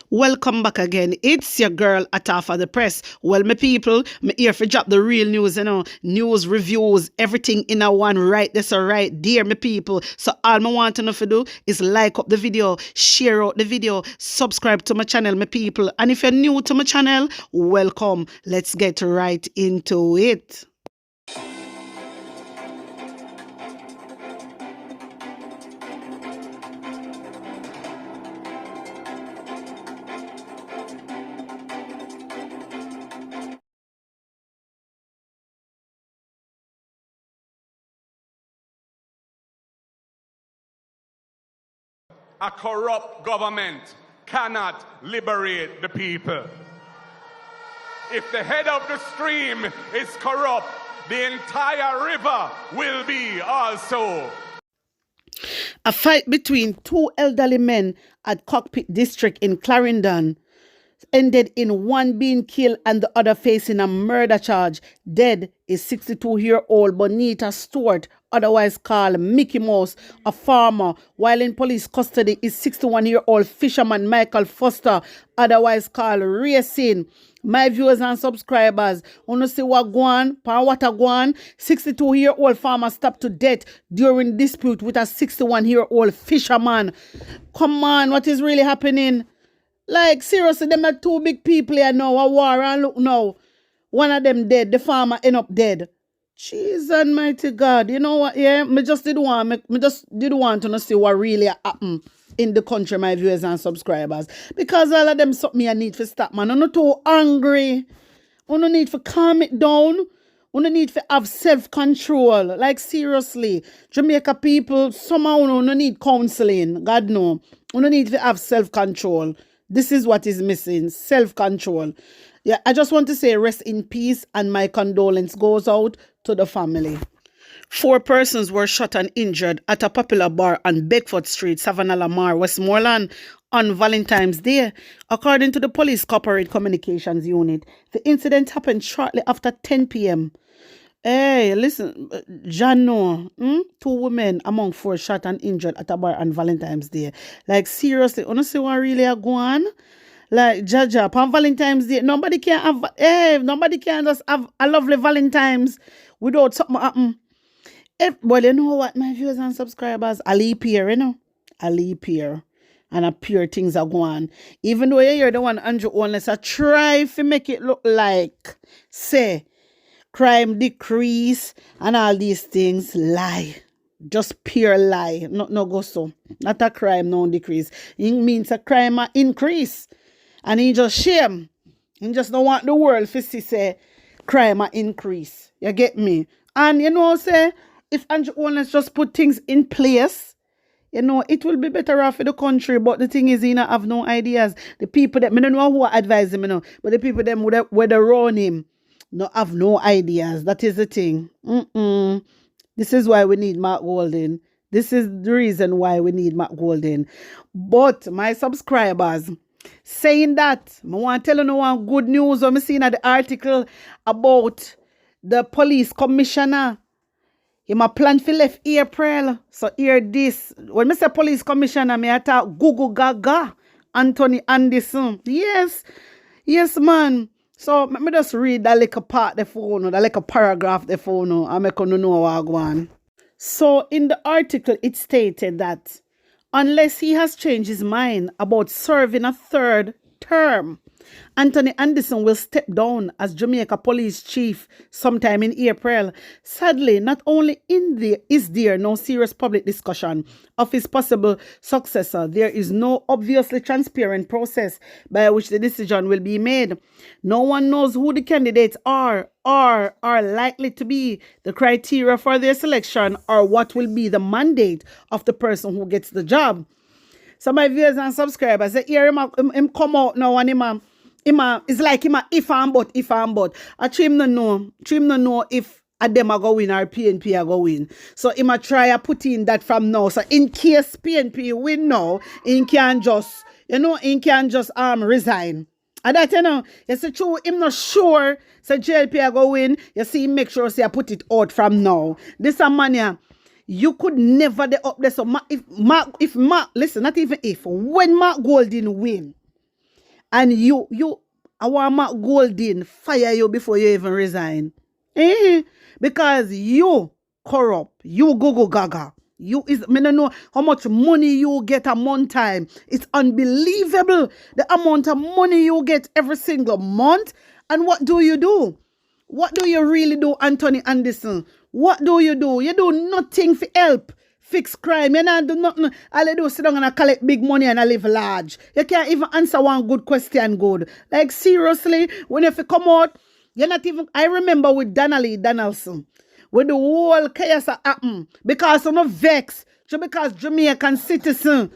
Welcome back again. It's your girl Atafa the Press. Well, my people, me here for drop the real news, news, reviews, everything in a one right. That's all right, dear my people. So all I want to know to do is like up the video, share out the video, subscribe to my channel, my people. And if you're new to my channel, welcome. Let's get right into it. A corrupt government cannot liberate the people. If the head of the stream is corrupt, the entire river will be also. A fight between two elderly men at Cockpit District in Clarendon ended in one being killed and the other facing a murder charge. Dead is 62-year-old Bonita Stewart, otherwise called Mickey Mouse, a farmer, while in police custody is 61-year-old fisherman Michael Foster, otherwise called RESIGN. My viewers and subscribers, wanna see what go on? What a go on? 62-year-old farmer stabbed to death during dispute with a 61-year-old fisherman. Come on, what is really happening? Like, seriously, them are two big people here now, a war, and look now. One of them dead, the farmer end up dead. Jesus almighty God. You know what, yeah? Me just did want to see what really happened in the country, my viewers and subscribers. Because all of them something I need to stop, man. I'm not too angry. I don't need to calm it down. I don't need to have self-control. Like, seriously. Jamaica people, somehow no need counseling. God no. I don't need to have self-control. This is what is missing, self-control. Yeah, I just want to say rest in peace and my condolence goes out to the family. 4 persons were shot and injured at a popular bar on Bedford Street, Savannah Lamar, Westmoreland on Valentine's Day. According to the Police Corporate Communications Unit, the incident happened shortly after 10 p.m. Hey, listen, Jano, 2 women among 4 shot and injured at a bar on Valentine's Day. Like, seriously, honestly, what really are going on? Like, Jaja, on Valentine's Day, nobody can just have a lovely Valentine's without something happen. Well, you know what, my viewers and subscribers, a leap year, a leap year. And a pure things are going. Even though you're the one, Andrew, unless I try to make it look like, say, crime decrease and all these things, lie. Just pure lie. No go so. Not a crime, no decrease. It means a crime increase. And he just shame. He just don't want the world to see say crime increase. You get me? And you know, say, if Andrew Owners just put things in place, you know, it will be better off for the country. But the thing is, he have no ideas. The people that, I don't know who advise him, but the people them would around him no have no ideas. That is the thing. This is why we need Mark Golden. This is the reason why we need Mark Golden. But my subscribers, saying that, I want to tell you one good news. I'm seeing the article about the police commissioner. He ma plan for left April. So hear this. When I say police commissioner, I talk Google Gaga, Anthony Anderson. Yes, man. So let me just read that little part the phone, that little paragraph the phone, and make you know what I want. So in the article, it stated that unless he has changed his mind about serving a 3rd term, Anthony Anderson will step down as Jamaica Police Chief sometime in April. Sadly, not only is there no serious public discussion of his possible successor, there is no obviously transparent process by which the decision will be made. No one knows who the candidates are or are likely to be, the criteria for their selection, or what will be the mandate of the person who gets the job. So my viewers and subscribers, they hear him come out now and it's like him if and but. I him no know if a them are going or PNP are going. So him a try to put in that from now. So in case PNP win now, he can just resign. And that you see true, him not sure so JLP are going. You see him make sure say I put it out from now. This a man you could never up there. So if Mark, listen, not even if, when Mark Golden win, And I want Matt Golding fire you before you even resign. Eh? Because you corrupt, you go gaga. You is me no know how much money you get a month time. It's unbelievable the amount of money you get every single month. And what do you do? What do you really do, Anthony Anderson? What do? You do nothing for help. Fix crime. You not do nothing. All you do is sit down and I collect big money and I live large. You can't even answer one good question good. Like seriously, when you come out, you're not even. I remember with Donnelly Donaldson, when the whole chaos happened because of no vex, just because Jamaican citizen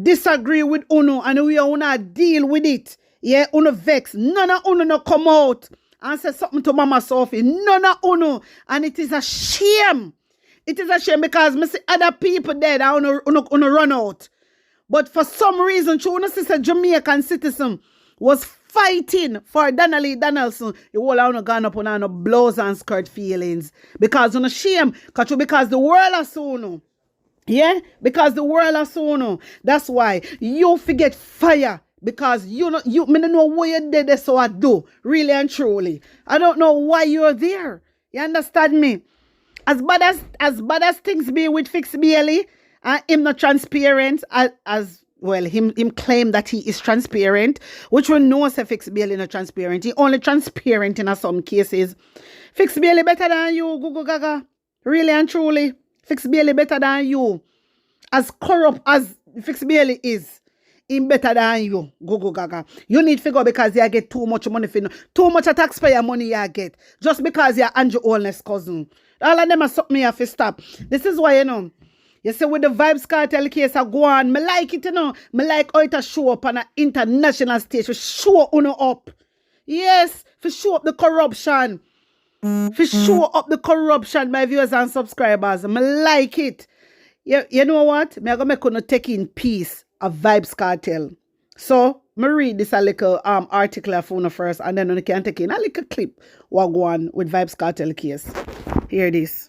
disagree with Uno and we are gonna deal with it. Yeah, Uno vex. None of Uno no come out and say something to Mama Sophie. None of Uno. And it is a shame. It is a shame because I see other people dead and Uno run out. But for some reason, Uno sister Jamaican citizen was fighting for Donnelly Donaldson. You all are gone up on no blows and skirt feelings. Because Uno shame. Because the world has so no. Yeah, because the world has so no. That's why you forget fire. Because me don't know what you did, so I do. Really and truly. I don't know why you're there. You understand me? As bad as things be with Fix Bailey, him not transparent as well. Him claim that he is transparent, which we know say Fix Bailey not transparent. He only transparent in some cases. Fix Bailey better than you, Google Gaga. Really and truly. Fix Bailey better than you. As corrupt as Fix Bailey is, him better than you, Google Gaga. You need figure because you get too much money for too much taxpayer money you get. Just because you're Andrew Holness' cousin. All of them are something you have to stop. This is why, you see with the Vybz Kartel case I go on, me like it, Me like how it show up on an international stage. For show Uno up. Yes, for show up the corruption. For show up the corruption, my viewers and subscribers. Me like it. You know what? Me gonna make you take in peace of Vybz Kartel. So, me read this a little article of Uno first, and then you can take in a little clip what go on with Vybz Kartel case. Here it is.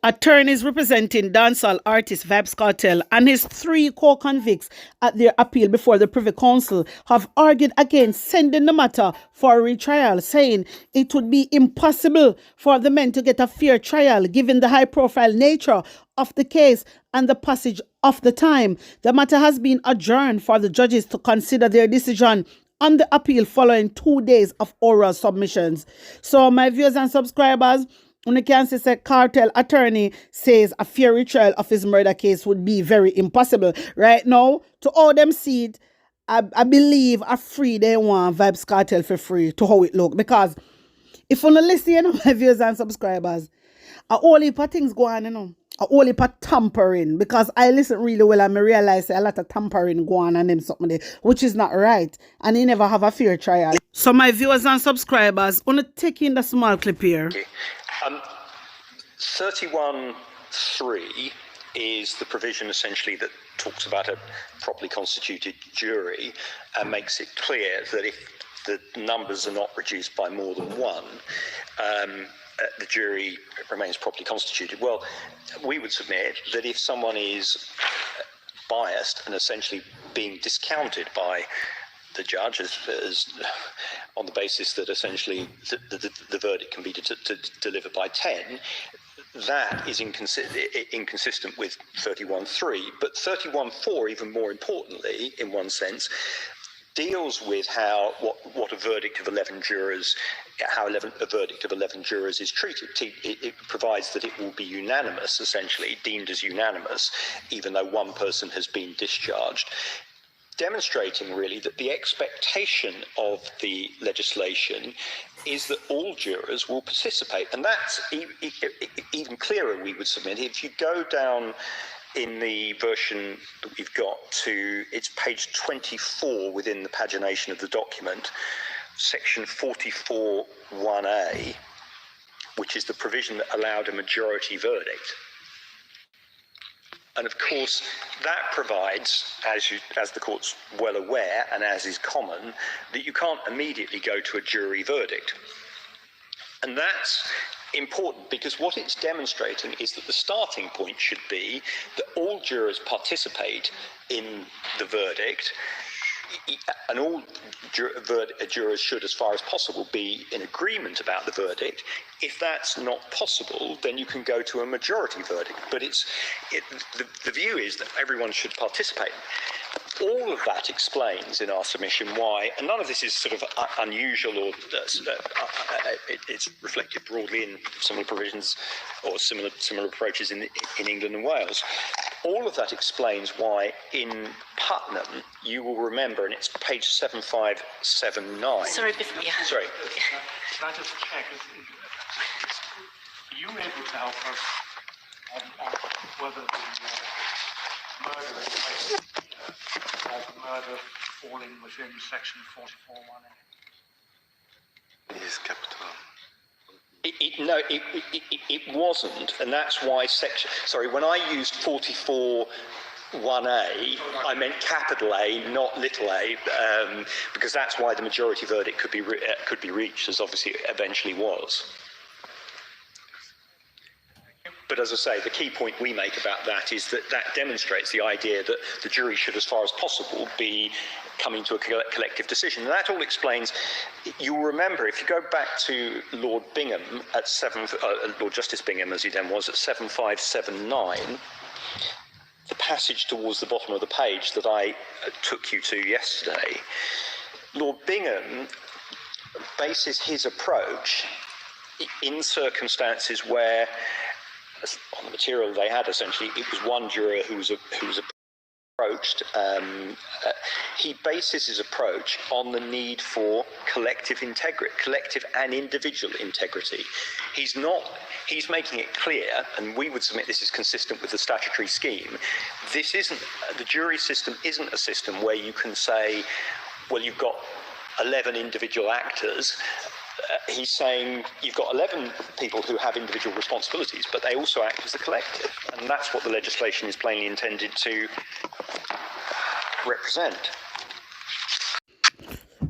Attorneys representing dancehall artist Vybz Kartel and his 3 co-convicts at their appeal before the Privy Council have argued against sending the matter for a retrial, saying it would be impossible for the men to get a fair trial given the high-profile nature of the case and the passage of the time. The matter has been adjourned for the judges to consider their decision on the appeal following 2 days of oral submissions. So, my viewers and subscribers, when you can say Kartel attorney says a fair retrial of his murder case would be very impossible. Right now, to all them see it, I believe a free they want Vybz Kartel for free to how it look. Because if you listen, my viewers and subscribers, a whole heap of things go on, a whole heap of tampering. Because I listen really well and I realize a lot of tampering go on and them something there, which is not right. And he never have a fair trial. So my viewers and subscribers, want to take in the small clip here. 31(3) is the provision essentially that talks about a properly constituted jury and makes it clear that if the numbers are not reduced by more than 1, the jury remains properly constituted. Well, we would submit that if someone is biased and essentially being discounted by the judge as on the basis that essentially the verdict can be delivered by 10, that is inconsistent with 31(3. But 31(4, even more importantly, in one sense, deals with what a verdict of 11 jurors, a verdict of 11 jurors is treated. It provides that it will be unanimous, essentially deemed as unanimous, even though one person has been discharged, demonstrating really that the expectation of the legislation is that all jurors will participate. And that's even clearer, we would submit. If you go down in the version that we've got to, it's page 24 within the pagination of the document, section 44(1)(a), which is the provision that allowed a majority verdict. And of course, that provides, as the court's well aware, and as is common, that you can't immediately go to a jury verdict. And that's important because what it's demonstrating is that the starting point should be that all jurors participate in the verdict and all jurors should, as far as possible, be in agreement about the verdict. If that's not possible, then you can go to a majority verdict. But the view is that everyone should participate. All of that explains in our submission why, and none of this is sort of unusual or it's reflected broadly in similar provisions or similar approaches in England and Wales. All of that explains why in Putnam, you will remember, and it's page 7579. Sorry. Sorry. Can I just check? Are you able to help us on whether the murder is or the murder falling within section 44(1)A? Yes, Capital. It wasn't, and that's why when I used 44(1)A, I meant capital A, not little a, because that's why the majority verdict could be reached, as obviously it eventually was. But as I say, the key point we make about that is that demonstrates the idea that the jury should, as far as possible, be coming to a collective decision. And that all explains, you'll remember, if you go back to Lord Bingham at Lord Justice Bingham, as he then was, at 7579, the passage towards the bottom of the page that I took you to yesterday, Lord Bingham bases his approach in circumstances where, on the material they had, essentially, it was one juror who was approached. He bases his approach on the need for collective and individual integrity. He's making it clear, and we would submit this is consistent with the statutory scheme. The jury system isn't a system where you can say, well, you've got 11 individual actors. He's saying you've got 11 people who have individual responsibilities, but they also act as a collective. And that's what the legislation is plainly intended to represent.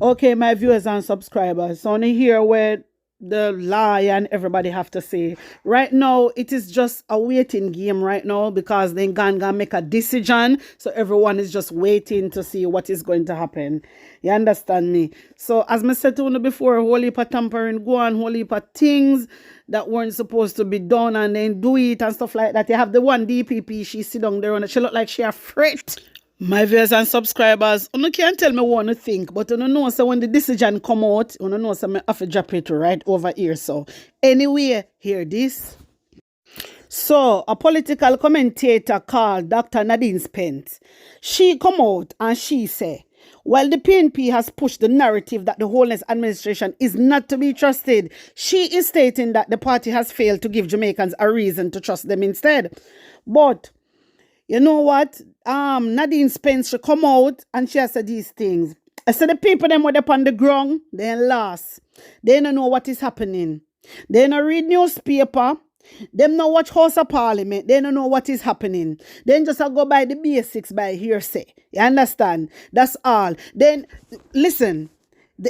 Okay, my viewers and subscribers, so on here where the law and everybody have to say. Right now, it is just a waiting game right now because they gonna make a decision. So everyone is just waiting to see what is going to happen. You understand me? So as I said to you before, whole heap of tampering go on, whole heap of things that weren't supposed to be done and then do it and stuff like that. You have the one DPP, she sit down there and she look like she afraid. My viewers and subscribers, you can't tell me what to think, but you know, so when the decision come out, you know, so I have to drop it right over here. So anyway, hear this. So a political commentator called Dr. Nadine Spence, she come out and she say, while the PNP has pushed the narrative that the Holness administration is not to be trusted, she is stating that the party has failed to give Jamaicans a reason to trust them instead. But you know what? Nadine Spence should come out and she has said these things. I said the people them were up on the ground, they lost. They don't know what is happening. They don't read newspaper. Them not watch House of Parliament. They don't know what is happening. Then just go by the basics by hearsay. You understand? That's all. Then listen.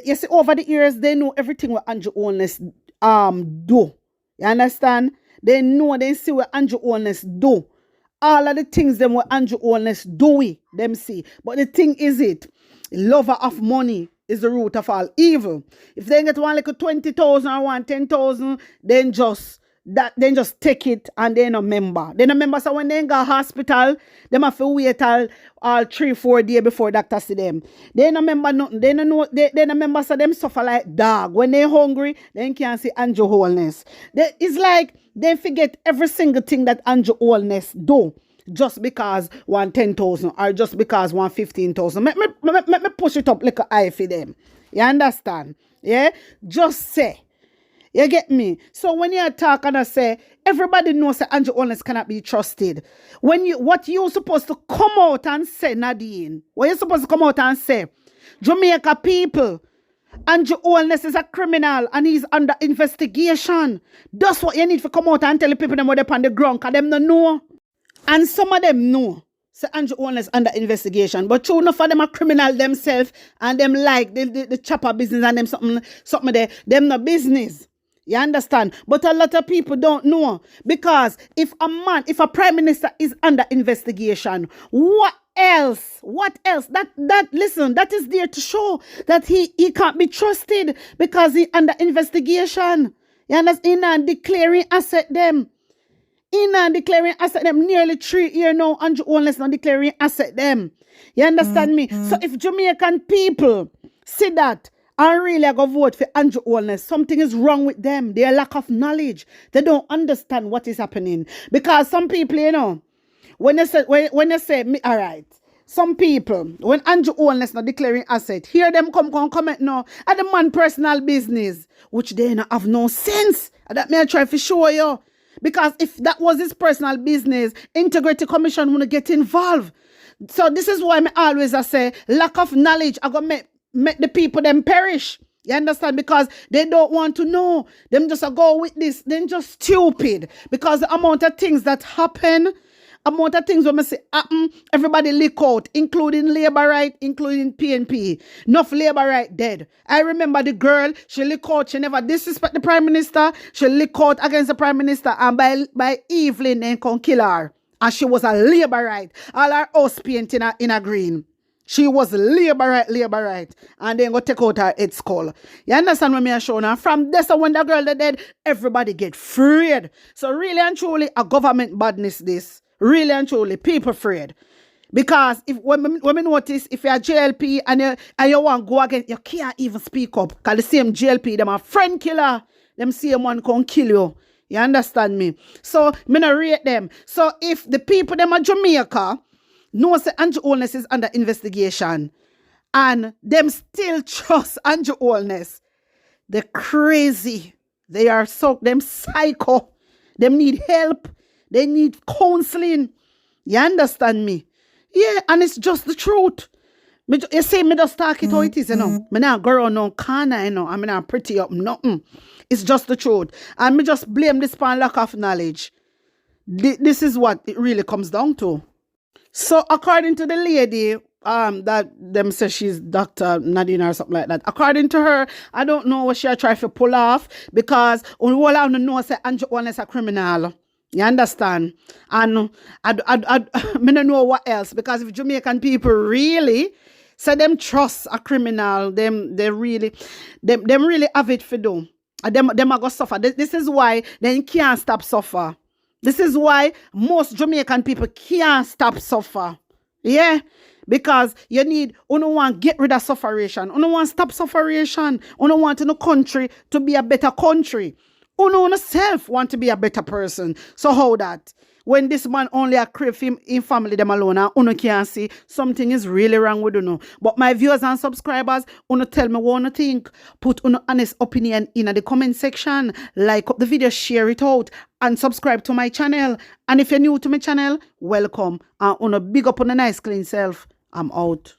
You see, over the years, they know everything what Andrew Holness do. You understand? They know, they see what Andrew Holness do. All of the things them what Andrew Holness do, them see. But the thing is lover of money is the root of all evil. If they get one like a 20,000 or 10,000, then just take it and they no member. They no member, so when they go hospital, them have to wait all 3-4 days before doctor see them. They no member nothing. They no member, so them suffer like dog. When they hungry, they can't see Andrew Holness. It's like they forget every single thing that Andrew Holness do. Just because 10,000 or just because 15,000. Let me push it up like a eye for them. You understand? Yeah? Just say. You get me? So when you talk and I say, everybody knows that Andrew Holness cannot be trusted. What you're supposed to come out and say, Nadine, what you're supposed to come out and say, Jamaica people, Andrew Holness is a criminal and he's under investigation. That's what you need to come out and tell the people them where they're on the ground, because them don't know. And some of them know. So Andrew Holness under investigation. But true enough for them are criminal themselves and them like the chopper business and them something there. Them no business. You understand? But a lot of people don't know. Because if a prime minister is under investigation, what else? What else? Listen, that is there to show that he can't be trusted because he under investigation. You understand? He not declaring asset them. He not declaring asset them nearly 3 years now. Andrew Holness not declaring asset them. You understand me? So if Jamaican people see that and really go vote for Andrew Holness, something is wrong with them. Their lack of knowledge. They don't understand what is happening. Because some people, you know, when they say, all right, some people, when Andrew Holness not declaring asset, hear them come comment now at the man personal business, which they not have no sense. And that may I try to show you. Because if that was his personal business, Integrity Commission want to get involved. So this is why I always say, lack of knowledge are going to make the people them perish. You understand? Because they don't want to know. Them just go with this. They're just stupid. Because the amount of things that happen, amount of things when I say happen, everybody leak out, including labor right, including PNP. Enough labor right dead. I remember the girl, she leak out, she never disrespect the Prime Minister, she leak out against the Prime Minister, and by Evelyn then come kill her. And she was a labor right. All her house paint in a green. She was labor right. And then go take out her head skull. You understand what me are showing? And from this, when the girl dead, everybody get freed. So really and truly, a government badness this. Really and truly, people afraid. Because if when we notice, if you're JLP and you want to go against, you can't even speak up. Because the same JLP, them a friend killer. Them same one can kill you. You understand me? So, me not rate them. So, if the people them at Jamaica know say Andrew Holness is under investigation and them still trust Andrew Holness, they're crazy. They are them psycho. Them need help. They need counseling. You understand me? Yeah, and it's just the truth. You say me just talk it how it is, you know. Me not go around no corner, you know. I mean, I'm pretty up, nothing. It's just the truth. And me just blame this for lack of knowledge. This is what it really comes down to. So according to the lady, that them say she's Dr. Nadine or something like that. According to her, I don't know what she try to pull off because all I know say Andrew Holness a criminal. You understand? And I don't know what else, because if Jamaican people really say them trust a criminal, them really have it for do. Them are going to suffer. This is why they can't stop suffer. This is why most Jamaican people can't stop suffer. Yeah? Because you need, you don't want to get rid of sufferation. You don't want to stop sufferation. You don't want the country to be a better country. You don't self want to be a better person. So how that? When this man only a crave him in family them alone, and you can't see something is really wrong with you. But my viewers and subscribers, you tell me what you think. Put your honest opinion in the comment section. Like up the video, share it out, and subscribe to my channel. And if you're new to my channel, welcome. And big up on a nice clean self. I'm out.